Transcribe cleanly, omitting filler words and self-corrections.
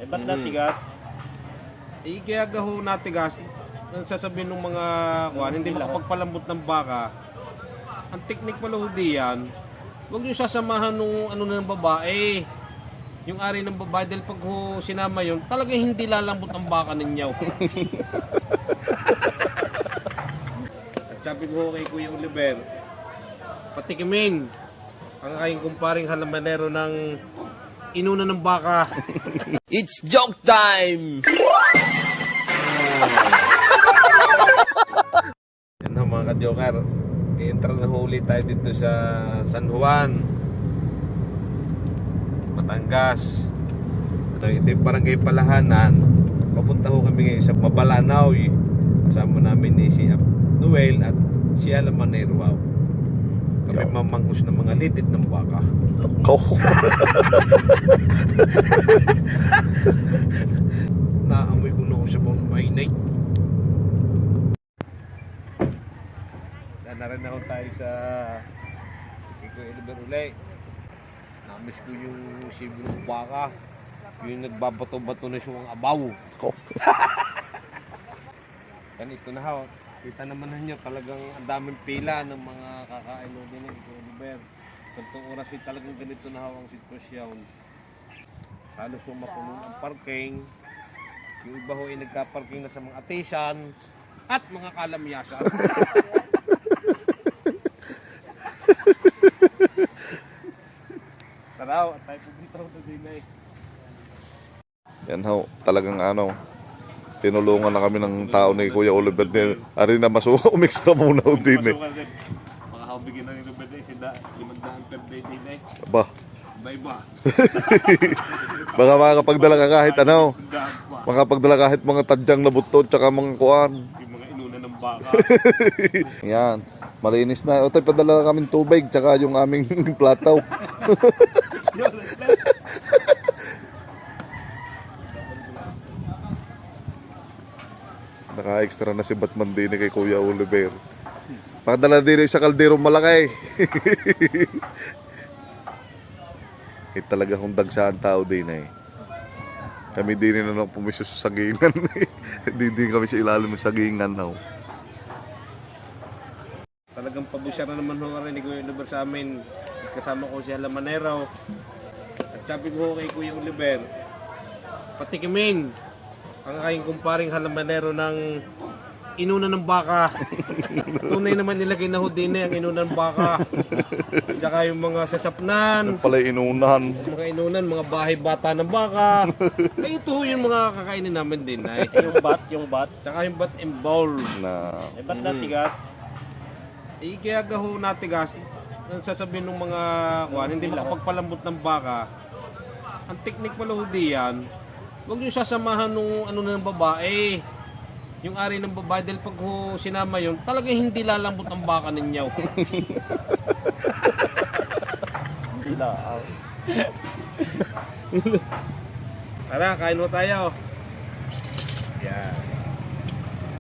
Eh, ba't natigas? Kaya gaho natigas. Ang sasabihin ng mga kuwan, hindi makapagpalambot ng baka. Ang teknik pala ho diyan, huwag niyo sasamahan nung ano ng babae. Yung ari ng babae, dahil pag ho sinama yun, talaga hindi lalambot ang baka ninyo. At sabi ko kay Kuya Oliver, patikimin ang aking kumparing halamanero ng inuna ng baka. It's joke time! Yan ho mga ka-joker, i-enter na huli tayo dito sa San Juan, Batangas. Ito yung barangay Palahanan. Papunta ho kami ngayon sa Mabalanaw. Kasama namin ni si Noel at si Alamanero. Wow. Kami mamanghus ng mga litit ng baka. Naamoy ko na ako sa mga mainay. Narin ako tayo sa Kiko Eliberule. Namiss ko yung siblo ng baka. Yung nagbabato-bato na siyang abaw. Ganito na ho. Kita naman ninyo talagang ang daming pila ng mga kakain o din ng Kiko Eliber. Kantong oras ay talagang ganito na ho ang sitwasyon. Halos yung mapuno ang parking. Yung iba ho ay nagka-parking na sa mga atisan at mga kalamyasan. Taraw, at tayo pupunta ko sa Sinay. Yan ho, talagang tinulungan na kami ng tao ni Kuya Oliver. Ari na umextra muna ho din eh. Masukan din. Mga habigin ng Oliver din, sila 500 per day din eh. Aba, Iba-iba. baka makakapagdala ka kahit Daan pa. makakapagdala kahit mga tadyang na buto tsaka mga kuan. Yung mga inuna ng baka. Yan, malinis na. O tayo, padala kami tubig tsaka yung aming plataw. Naka-extra na si Batman din kay Kuya Oliver. Padala din sa kaldero malaki. Talaga kung dagsaan tao din eh. Kami din na lang pumiso sa sagingan. Hindi din kami sa ilalim ng sagingan now. Talagang pabusya na naman ho rin ni Kuya Oliver sa amin. Kasama ko si Alamanero. At sabi ko kay Kuya Oliver, patikimin ang aking kumparing halamanero ng inuna ng baka. Tunay naman nilagay na ho din eh ang inuna ng baka. At saka yung mga sasapnan, Pala inunan. mga inunan, mga bahay bata ng baka. Ay ito ho yung mga kakainin namin din ay. Yung bat. Saka yung bat and bowl. Na Eh, ba't natigas? Kaya gaho natigas. Ang sasabihin ng mga kuwan, hindi makapagpalambot ng baka. Ang teknik pala ho diyan, huwag niyo sasamahan nung ano ng babae. Yung ari ng babae, dahil pag ho sinama yun, talaga hindi lalambot ang baka ninyo. Tara, kain mo tayo. Yan.